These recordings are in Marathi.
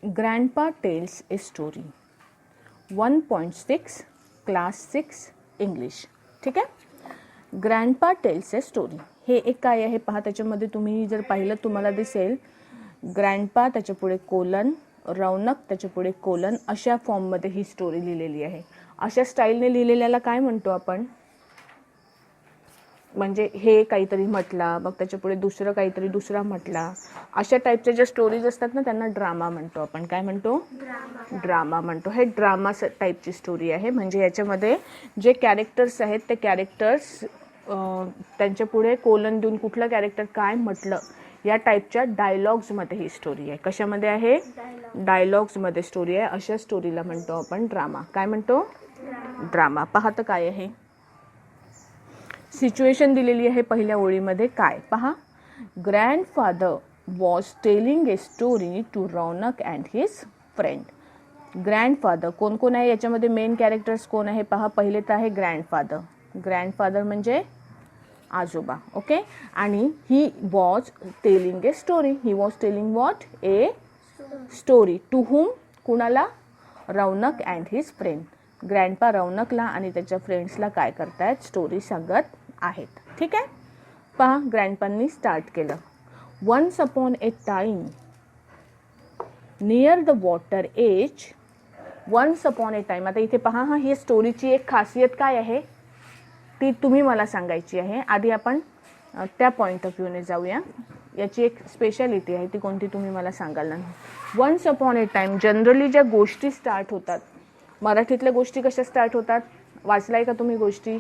Grandpa tails a story 1.6 class 6 English. ठीक आहे. ग्रँडपा टेल्स ए स्टोरी हे एक काय आहे पहा. त्याच्यामध्ये तुम्ही जर पाहिलं तुम्हाला दिसेल ग्रँडपा त्याच्यापुढे कोलन, रौनक त्याच्यापुढे कोलन, अशा फॉर्ममध्ये ही स्टोरी लिहिलेली आहे. अशा स्टाईलने लिहिलेल्याला काय म्हणतो आपण, म्हणजे हे काहीतरी म्हटला मग त्याच्यापुढे दुसरं काहीतरी दुसरा म्हटला, अशा टाईपच्या ज्या स्टोरीज असतात ना त्यांना ड्रामा म्हणतो आपण. काय म्हणतो? ड्रामा म्हणतो. हे ड्रामा टाईपची स्टोरी आहे. म्हणजे याच्यामध्ये जे कॅरेक्टर्स आहेत ते कॅरेक्टर्स त्यांच्यापुढे कोलन देऊन कुठलं कॅरेक्टर काय म्हटलं या टाईपच्या डायलॉग्समध्ये ही स्टोरी आहे. कशामध्ये आहे? डायलॉग्समध्ये स्टोरी आहे. अशा स्टोरीला म्हणतो आपण ड्रामा. काय म्हणतो? ड्रामा. पहा तर काय आहे सिच्युएशन दिलेली आहे पहिल्या ओळीमध्ये. काय पहा, grandfather was telling a story to Raunak and his friend. Grandfather कोण कोण आहे याच्यामध्ये? मेन कॅरेक्टर्स कोण आहे पहा. पहिले तर आहे ग्रँडफादर. ग्रँडफादर म्हणजे आजोबा. ओके. आणि he was telling a story. He was telling what? A story. To whom? कुणाला? Raunak and his friend. Grandpa रौनकला आणि त्याच्या फ्रेंड्सला काय करतायत? स्टोरी सांगत आहेत. ठीक आहे. पहा ग्रँडपांनी स्टार्ट केलं. Once upon a time near the water edge. Once upon a time. आता इथे पहा, ही स्टोरीची एक खासियत काय आहे ती तुम्ही मला सांगायची आहे. आधी आपण त्या पॉईंट ऑफ व्ह्यूने जाऊया. याची एक स्पेशालिटी आहे ती कोणती तुम्ही मला सांगाल ना. Once upon a time generally ज्या गोष्टी स्टार्ट होतात, मराठीतल्या गोष्टी कशा स्टार्ट होतात? वाचलाय का तुम्ही गोष्टी?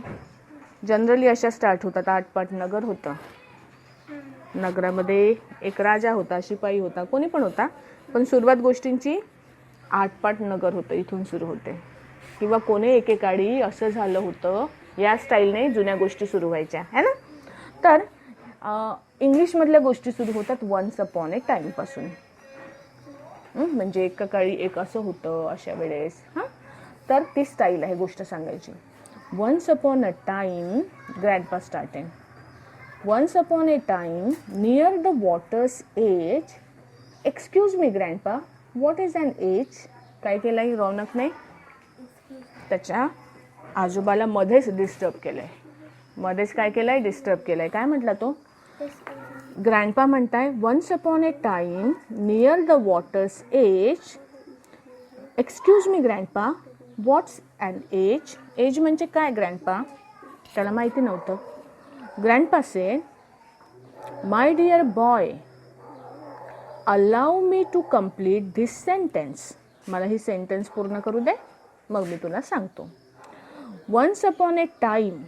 जनरली अशा स्टार्ट होतात. आटपाट नगर होतं, नगरामध्ये एक राजा होता, शिपाई होता, कोणी पण होता, पण सुरुवात गोष्टींची आटपाट नगर होतं इथून सुरू होते. किंवा कोणी एकेकाळी असं झालं होतं या स्टाईलने जुन्या गोष्टी सुरू व्हायच्या है ना. तर इंग्लिशमधल्या गोष्टी सुरू होतात वन्स अपॉन ए टाईमपासून. म्हणजे एका काळी एक असं होतं अशा वेळेस. हां, तर ती स्टाईल आहे गोष्ट सांगायची. Once upon a time, grandpa starting. Once upon a time near the water's edge. Excuse me grandpa, what is an edge? काय केलं आहे रौनकने? त्याच्या आजोबाला मध्येच डिस्टर्ब केलं आहे. मध्येच काय केलं आहे? डिस्टर्ब केलं आहे. काय म्हटला तो? ग्रँडपा म्हणताय once upon a time near the water's edge. Excuse me grandpa, what's an edge? Edge म्हणजे काय ग्रँडपा? त्याला माहिती नव्हतं. Grandpa say my dear boy allow me to complete this sentence. मला ही सेंटेन्स पूर्ण करू दे मग मी तुला सांगतो. Once upon a time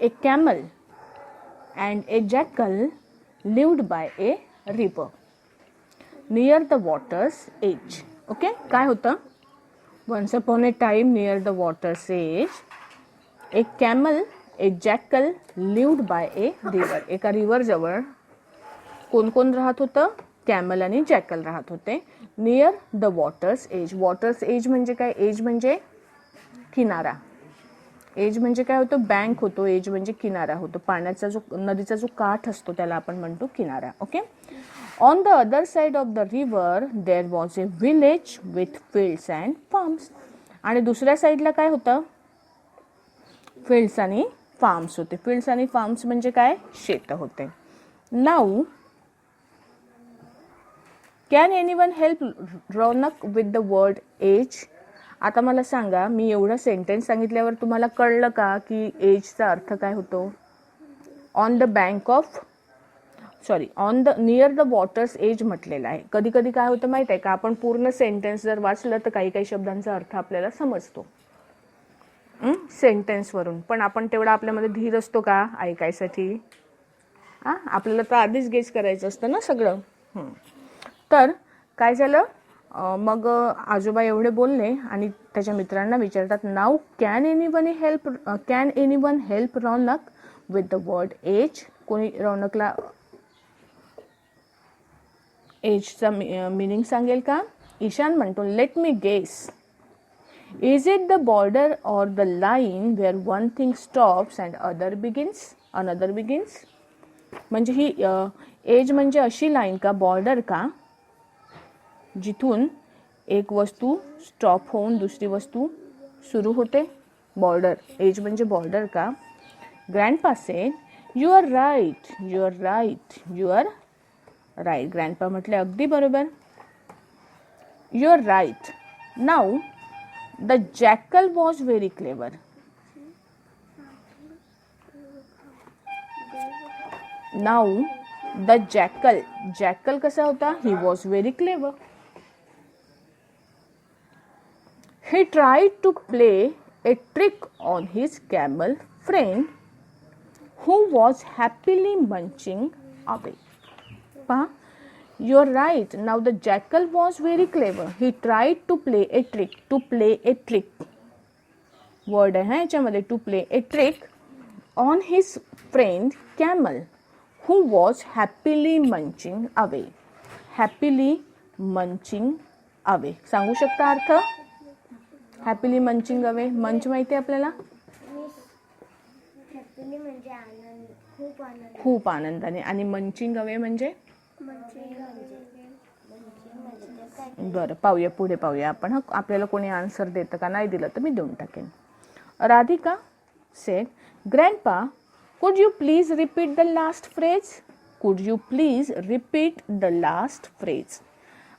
a camel and a jackal lived by a river near the water's edge. Okay. काय होतं? Once upon a time near the water's edge a camel a jackal lived by a river. एका रिव्हरजवळ कोण कोण राहत होतं? कॅमल आणि जॅकल राहत होते. Near the water's edge. Water's edge म्हणजे काय? एज म्हणजे किनारा. एज म्हणजे काय होतं? बँक होतो. एज म्हणजे किनारा होतो. पाण्याचा जो नदीचा जो काठ असतो त्याला आपण म्हणतो किनारा. Okay. On the other side of the river there was a village with fields and farms. आणि दुसऱ्या साईडला काय होतं? फील्ड्स आणि फार्म्स होते. फील्ड्स आणि फार्म्स म्हणजे काय? शेतं होते. Now can anyone help Raunak with the word edge? आता मला सांगा, मी एवढं सेंटेन्स सांगितल्यावर तुम्हाला कळलं का की एजचा अर्थ काय होतो? On the bank of on the near the water's edge म्हटलेलं आहे. कधी कधी काय होतं माहीत आहे का, आपण पूर्ण सेंटेन्स जर वाचलं तर काही काही शब्दांचा अर्थ आपल्याला समजतो सेंटेन्सवरून, पण आपण तेवढा आपल्यामध्ये धीर असतो का ऐकायसाठी? आपल्याला तर आधीच गेस करायचं असतं ना सगळं. तर काय झालं, मग आजोबा एवढे बोलले आणि त्याच्या मित्रांना विचारतात, now can anyone help Raunak with the word edge? कोणी रौनकला एजचा मिनिंग सांगेल का? ईशान म्हणतो, let me guess. Is it the border or the line where one thing stops and another begins? म्हणजे ही एज म्हणजे अशी लाईन का, बॉर्डर का, जिथून एक वस्तू स्टॉप होऊन दुसरी वस्तू सुरू होते. बॉर्डर, एज म्हणजे बॉर्डर का? Grandpa said, you are right, you are right, you are right. Grandpa म्हटले अगदी बरोबर. You are right. Now the jackal was very clever. Now the jackal, jackal कसा होता? He was very clever. He tried to play a trick on his camel friend who was happily munching away. Pah, you're right. Now the jackal was very clever. He tried to play a trick. To play a trick. Word आहे याच्यामध्ये to play a trick on his friend camel who was happily munching away. Happily munching away. सांगू शकता अर्थ? Happily munching away. मंच माहिती आहे आपल्याला? हॅपीली म्हणजे आनंद, खूप आनंद, खूप आनंदाने. आणि मंचिंग अवे म्हणजे? बरं, पाहूया, पुढे पाहूया आपण. आपल्याला कोणी आन्सर देतं का? नाही दिलं तर मी देऊन टाकेन. Radhika said, grandpa could you please repeat the last phrase. Could you please repeat the last phrase.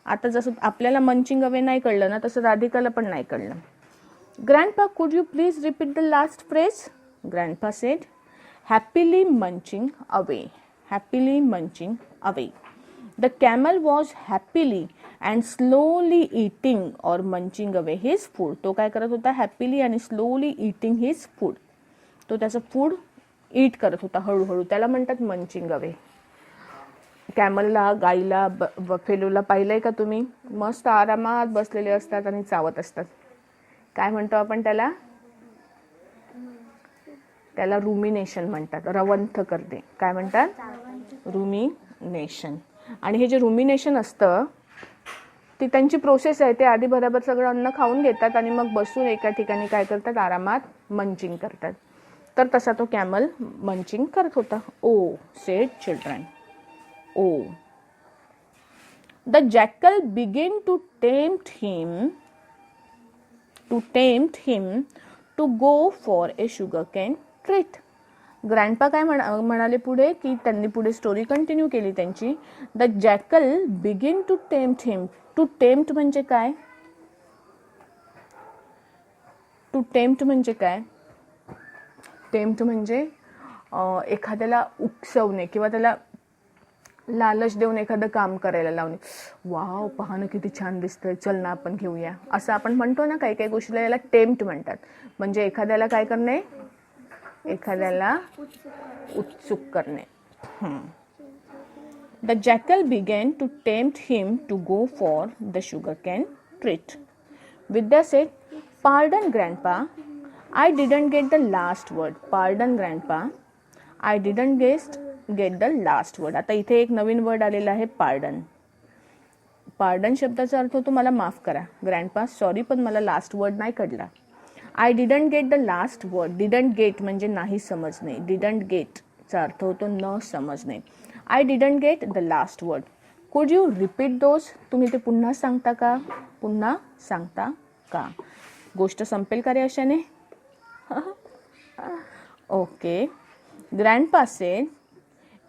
आता जसं आपल्याला मंचिंग अवे नाही कळलं ना, तसं राधिकाला पण नाही कळलं. Grandpa could you please repeat the last phrase. Grandpa sed, happily munching away. Happily munching away. The camel was happily and slowly eating और मंचिंग अवे हिज फूड. तो काय करत होता? हॅपीली आणि स्लोली इटिंग हिज फूड. तो त्याचं फूड ईट करत होता हळूहळू. त्याला म्हणतात मंचिंग अवे. कॅमलला, गाईला, बफेलोला पाहिलंय का तुम्ही? मस्त आरामात बसलेले असतात आणि चावत असतात. काय म्हणतो आपण त्याला? त्याला रुमिनेशन म्हणतात. रवंथ करते. काय म्हणतात? रुमिनेशन. आणि हे जे रुमिनेशन असतं ती त्यांची प्रोसेस आहे. ते आधी बरोबर सगळं अन्न खाऊन घेतात आणि मग बसून एका ठिकाणी काय करतात? आरामात मंचिंग करतात. तर तसा तो कॅमल मंचिंग करत होता. Oh said children. Oh. The jackal began to tempt him to go for a sugarcane treat. Grandpa काय म्हणाले पुढे, की त्यांनी पुढे स्टोरी कंटिन्यू केली त्यांची. The jackal begin to tempt him. To tempt म्हणजे काय? टू टेम्प्ट म्हणजे काय? टेम्प्ट म्हणजे एखाद्याला उकसवणे किंवा त्याला लालच देऊन एखादं काम करायला लावणे. वाव, पहा ना किती छान दिसतंय, चल ना आपण घेऊया, असं आपण म्हणतो ना. काही काही गोष्टीला याला टेम्प्ट म्हणतात. म्हणजे एखाद्याला काय करणे? एखाद्याला उत्सुक करणे. The jackal began to tempt him to go for the sugarcane treat. Vidya said, pardon grandpa, I didn't get the last word. Pardon grandpa, I didn't get the last word. आता इथे एक नवीन वर्ड आलेला आहे, पार्डन. पार्डन शब्दाचा अर्थ होतो मला माफ करा. ग्रँडपा सॉरी, पण मला लास्ट वर्ड नाही कळला. I didn't get the last word. Didn't gate म्हणजे नाही समजणे. डिडंट गेटचा अर्थ होतो न समजणे. I didn't get the last word. कुड यू रिपीट दोज. तुम्ही ते पुन्हा सांगता का? पुन्हा सांगता का? गोष्ट संपेल का रे अशाने? ओके. ग्रँडपा सेड,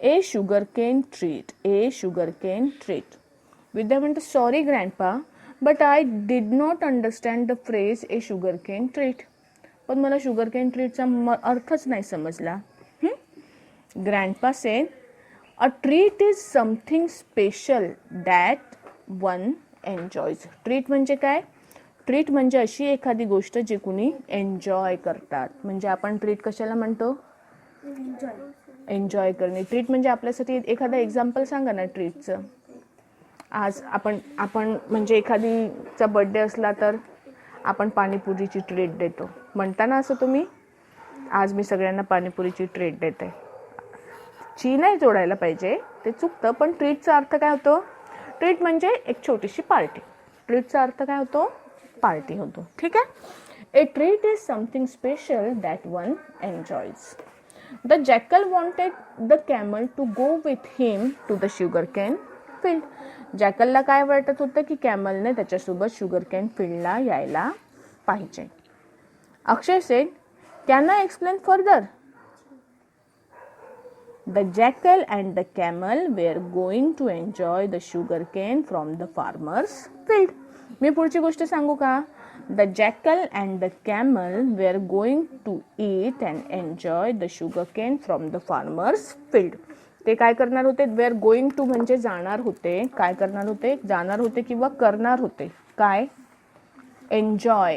ए शुगरकेन ट्रीट. ए शुगरकेन ट्रीट. विद्या म्हणते, sorry grandpa, but I did not understand the phrase A sugarcane treat. पण मला शुगरकेन ट्रीटचा अर्थच नाही समजला. Grandpa sed, a treat is something special that one enjoys. Treat म्हणजे काय? ट्रीट म्हणजे अशी एखादी गोष्ट जी कुणी एन्जॉय करतात. म्हणजे आपण ट्रीट कशाला म्हणतो? एन्जॉय करणे. ट्रीट म्हणजे आपल्यासाठी एखादा एक्झाम्पल सांगा ना ट्रीटचं. आज आपण म्हणजे एखादीचा बर्थडे असला तर आपण पाणीपुरीची ट्रीट देतो. म्हणता ना असं तुम्ही? आज मी सगळ्यांना पाणीपुरीची ट्रीट देते. ची नाही जोडायला पाहिजे, ते चुकतं. पण ट्रीटचा अर्थ काय होतो? ट्रीट म्हणजे एक छोटीशी पार्टी. ट्रीटचा अर्थ काय होतो? पार्टी होतो. ठीक आहे. A treat is something special that one enjoys. The jackal wanted the camel to go with him to the sugarcane field. जॅकलला काय वाटत होतं की कॅमलने त्याच्यासोबत शुगर केन फील्डला यायला पाहिजे. Akshay said, can I explain further? The jackal and the camel were going to enjoy the sugarcane from the farmer's field. मी पुढची गोष्ट सांगू का? The jackal and the camel were going to eat and enjoy the sugarcane from the farmer's field. ते काय करणार होते? were going to म्हणजे जाणार होते. काय करणार होते? जाणार होते किंवा करणार होते. काय? enjoy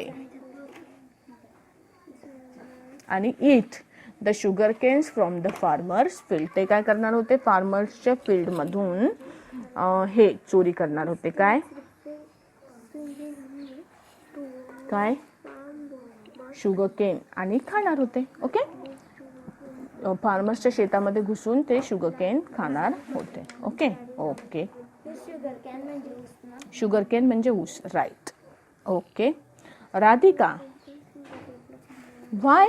आणि eat the sugar canes from the farmers field. ते काय करणार होते? फार्मर्सच्या फील्डमधून हे चोरी करणार होते. काय काय शुगर केन आणि खाणार होते. ओके, फार्मर्सच्या शेतामध्ये घुसून ते शुगर केन खाणार होते. ओके ओके, शुगर केन म्हणजे ऊस. Right. Okay, Radhika, why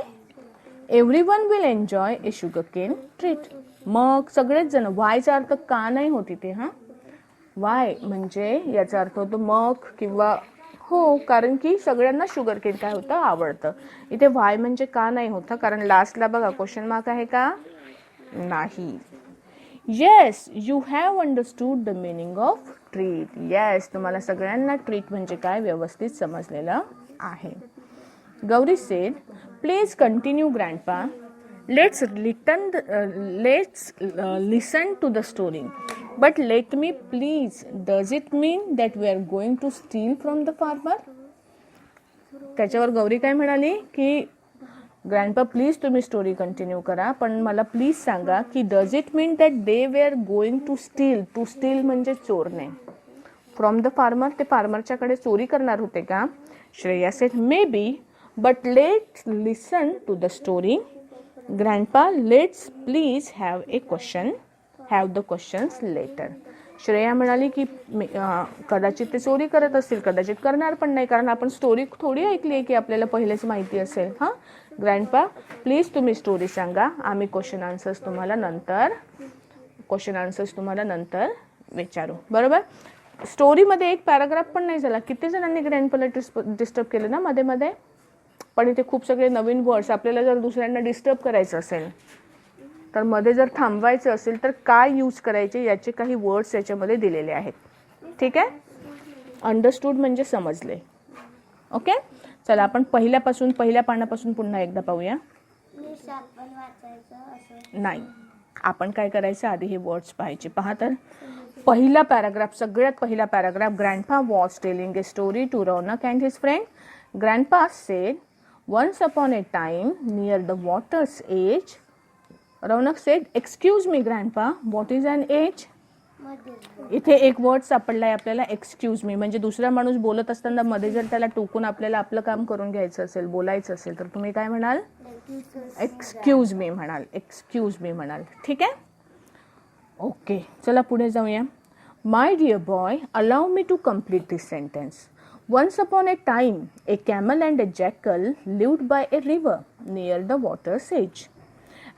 everyone will enjoy a sugar cane treat. मग सगळेच जण. वायचा अर्थ का नाही होती ते. वाय म्हणजे याचा अर्थ होतो मग किंवा हो, कारण की सगळ्यांना शुगर केन काय होतं? आवडतं. इथे वाय म्हणजे का नाही होतं? कारण लास्टला बघा क्वेश्चन मार्क आहे का? नाही. Yes, you have understood the meaning of treat. Yes, तुम्हाला सगळ्यांना ट्रीट म्हणजे काय व्यवस्थित समजलेलं आहे. Gauri sed, please continue grandpa. Let's listen to the story. But let me please, does it mean that we are going to steal from the farmer? त्याच्यावर गौरी काय म्हणाली की ग्रँडपा प्लीज तुम्ही स्टोरी कंटिन्यू करा, पण मला प्लीज सांगा की does it mean that they were going to steal. To steal म्हणजे चोरणे. फ्रॉम द फार्मर, ते फार्मरच्याकडे चोरी करणार होते का? Shreya sed may be, but let's listen to the story. Grandpa, let's please have the questions later. Shreya म्हणाली की कदाचित ते चोरी करत असतील, कदाचित करणार पण नाही, कारण आपण स्टोरी थोडी ऐकली आहे की आपल्याला पहिलेच माहिती असेल. ग्रँडपा प्लीज तुम्ही स्टोरी सांगा, आम्ही क्वेश्चन आन्सर्स तुम्हाला नंतर विचारू. बरोबर. स्टोरीमध्ये एक पॅराग्राफ पण नाही झाला. किती जणांनी ग्रँडपाला डिस्टर्ब केलं ना मध्ये मध्ये? पण इथे खूप सगळे नवीन वर्ड्स. आपल्याला जर दुसऱ्यांना डिस्टर्ब करायचं असेल तर मध्ये जर थांबवायचं असेल तर काय यूज करायचे याचे काही वर्ड्स याच्यामध्ये दिलेले आहेत. ठीक आहे. अंडरस्टूड म्हणजे समजले. ओके, चला आपण पहिल्या पानापासून पुन्हा एकदा पाहूया. नाही, आपण काय करायचं आधी हे वर्ड्स पाहायचे. पहा तर पहिला पॅराग्राफ, सगळ्यात पहिला paragraph. Grandpa was telling a story to Raunak and his friend. Grandpa said once upon a time near the water's edge. Raunak said, excuse me grandpa, what is an edge? इथे एक वर्ड सापडलाय आपल्याला, एक्सक्यूज मी. म्हणजे दुसरा माणूस बोलत असताना मध्ये जर त्याला टोकून आपल्याला आपलं काम करून घ्यायचं असेल, बोलायचं असेल, तर तुम्ही काय म्हणाल? एक्सक्यूज मी म्हणाल. ठीक आहे. ओके, चला पुढे जाऊया. My dear boy, allow me to complete this sentence. Once upon a time, a camel and a jackal lived by a river near the water's edge.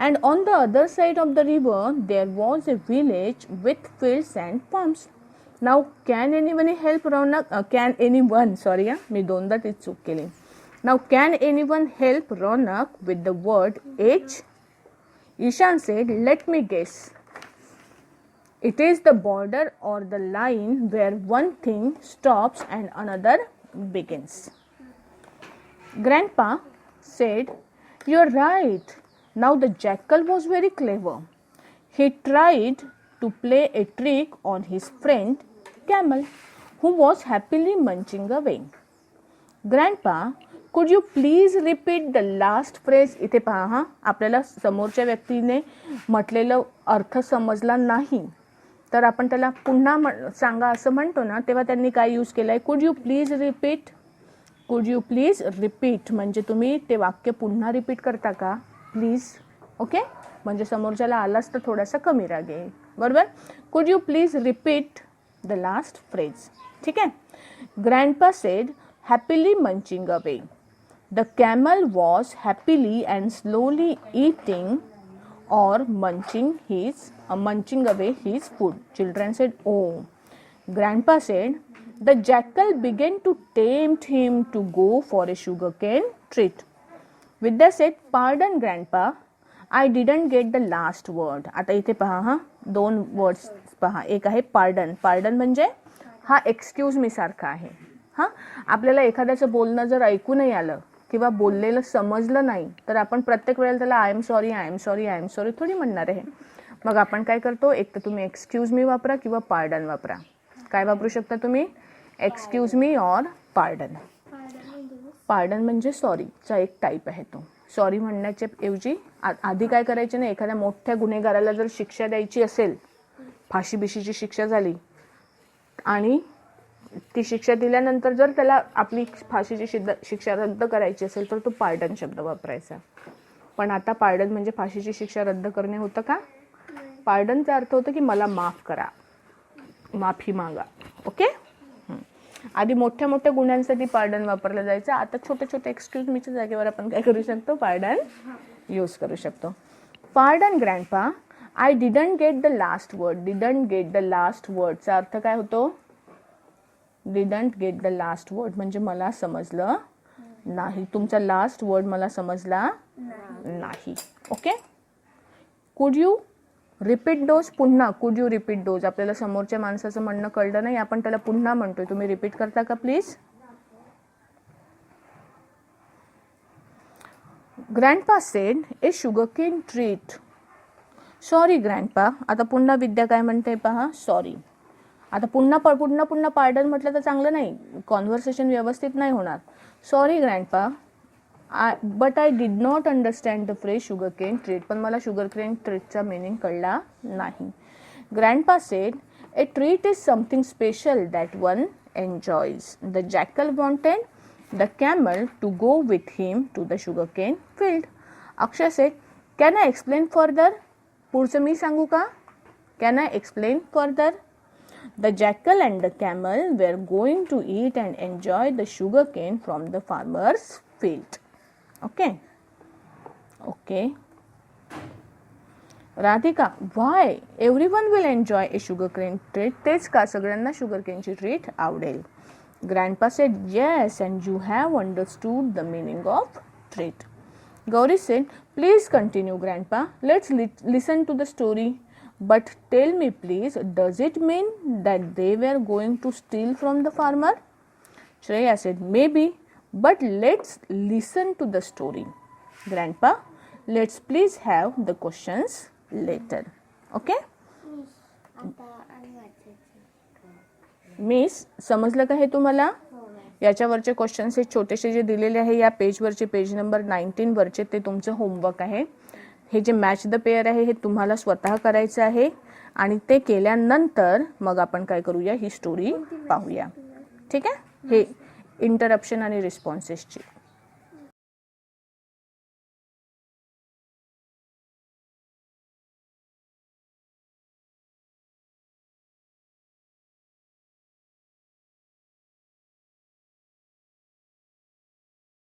And on the other side of the river, there was a village with fields and farms. Now, can anyone help Ronak? मी दोनदा ती चूक केली. Now, can anyone help Ronak with the word edge? Ishan said, let me guess. It is the border or the line where one thing stops and another begins. Grandpa said, you're right. Now the jackal was very clever. He tried to play a trick on his friend camel, who was happily munching away. Grandpa, could you please repeat the last phrase? इथे पहा, आपल्याला समोरच्या व्यक्तीने म्हटलेलं अर्थ समजला नाही तर आपण त्याला पुन्हा सांगा असं म्हणतो ना, तेव्हा त्यांनी काय यूज केलंय? कुड यू प्लीज रिपीट म्हणजे तुम्ही ते वाक्य पुन्हा रिपीट करता का प्लीज. ओके, म्हणजे समोरच्याला आलाच तर थोडासा कमी राग येईल. बरोबर. कुड you please repeat the last phrase. ठीक आहे. Grandpa sed, happily munching away. The camel was happily and slowly eating or munching away his food. Children said, "Oh." Grandpa said, "The jackal began to tempt him to go for a sugarcane treat." Vidya said, "Pardon, Grandpa, I didn't get the last word." आता इथे पहा हा, दोन वर्ड्स पहा. एक आहे पार्डन. पार्डन म्हणजे हा एक्सक्यूज मी सारखा आहे. हा, आपल्याला एखाद्याचं बोलणं जर ऐकू नाही आलं किंवा बोललेलं समजलं नाही तर आपण प्रत्येक वेळेला त्याला आय एम सॉरी थोडी म्हणणार आहे. मग आपण काय करतो, एक तर तुम्ही एक्सक्यूज मी वापरा किंवा पार्डन वापरा. काय वापरू शकता तुम्ही, एक्सक्यूज मी और पार्डन. पार्डन म्हणजे सॉरीचा एक टाईप आहे तो. सॉरी म्हणण्याच्या ऐवजी आधी काय करायचे ना, एखाद्या मोठ्या गुन्हेगाराला जर शिक्षा द्यायची असेल, फाशी बिशीची शिक्षा झाली आणि ती शिक्षा दिल्यानंतर जर त्याला आपली फाशीची शिक्षा रद्द करायची असेल तर तो पार्डन शब्द वापरायचा. पण आता पार्डन म्हणजे फाशीची शिक्षा रद्द करणे होतं का? पार्डनचा अर्थ होतं की मला माफ करा, माफी मागा. ओके. आधी मोठ्या मोठ्या गुन्ह्यांसाठी पार्डन वापरलं जायचं. आता छोटे छोटे एक्सक्यूज मीच्या जागेवर आपण काय करू शकतो, पार्डन यूज करू शकतो. Pardon grandpa, I didn't get the last word. Didn't get the last वर्डचा अर्थ काय होतो, didn't get the last word म्हणजे मला समजलं नाही, तुमचा लास्ट वर्ड मला समजला नाही. ओके. कुड यू रिपीट दोज. पुन्हा कुड यू रिपीट दोज. आपल्याला समोरच्या माणसाचं म्हणणं कळलं नाही, आपण त्याला पुन्हा म्हणतोय, तुम्ही रिपीट करता का please. Grandpa said, A sugarcane treat. Sorry grandpa. आता पुन्हा विद्या काय म्हणते पहा, सॉरी. आता पुन्हा पार्डन म्हटलं तर चांगलं नाही, कॉन्व्हर्सेशन व्यवस्थित नाही होणार. Sorry grandpa, but I did not understand the phrase sugarcane treat. पण मला शुगरकेन ट्रीटचा मिनिंग कळला नाही. Grandpa said, a treat is something special that one enjoys. The jackal wanted the camel to go with him to the sugarcane field. Akshay said, can I explain further. पुढचं मी सांगू का, can I explain further. The jackal and the camel were going to eat and enjoy the sugarcane from the farmer's field. Okay. Okay. Radhika, why? Everyone will enjoy a sugarcane treat. तेच का सगळ्यांना sugarcaneची treat आवडेल. Grandpa said, yes, and you have understood the meaning of treat. Gauri said, please continue, Grandpa. Let's listen to the story. But tell me please, does it mean that they were going to steal from the farmer? Shreya said, maybe, but let's listen to the story. Grandpa, let's please have the questions later. Okay? Miss, समजलं का हे तुम्हाला? याच्यावरचे क्वेश्चन्स हे छोटेसे जे दिलेले आहे या पेजवरचे, पेज नंबर 19 वरचे, ते तुमचं होमवर्क आहे. हे जे मॅच द पेअर आहे हे तुम्हाला स्वतः करायचं आहे आणि ते केल्यानंतर मग आपण काय करूया, ही स्टोरी पाहूया. ठीक आहे. हे इंटरप्शन आणि रिस्पॉन्सेसची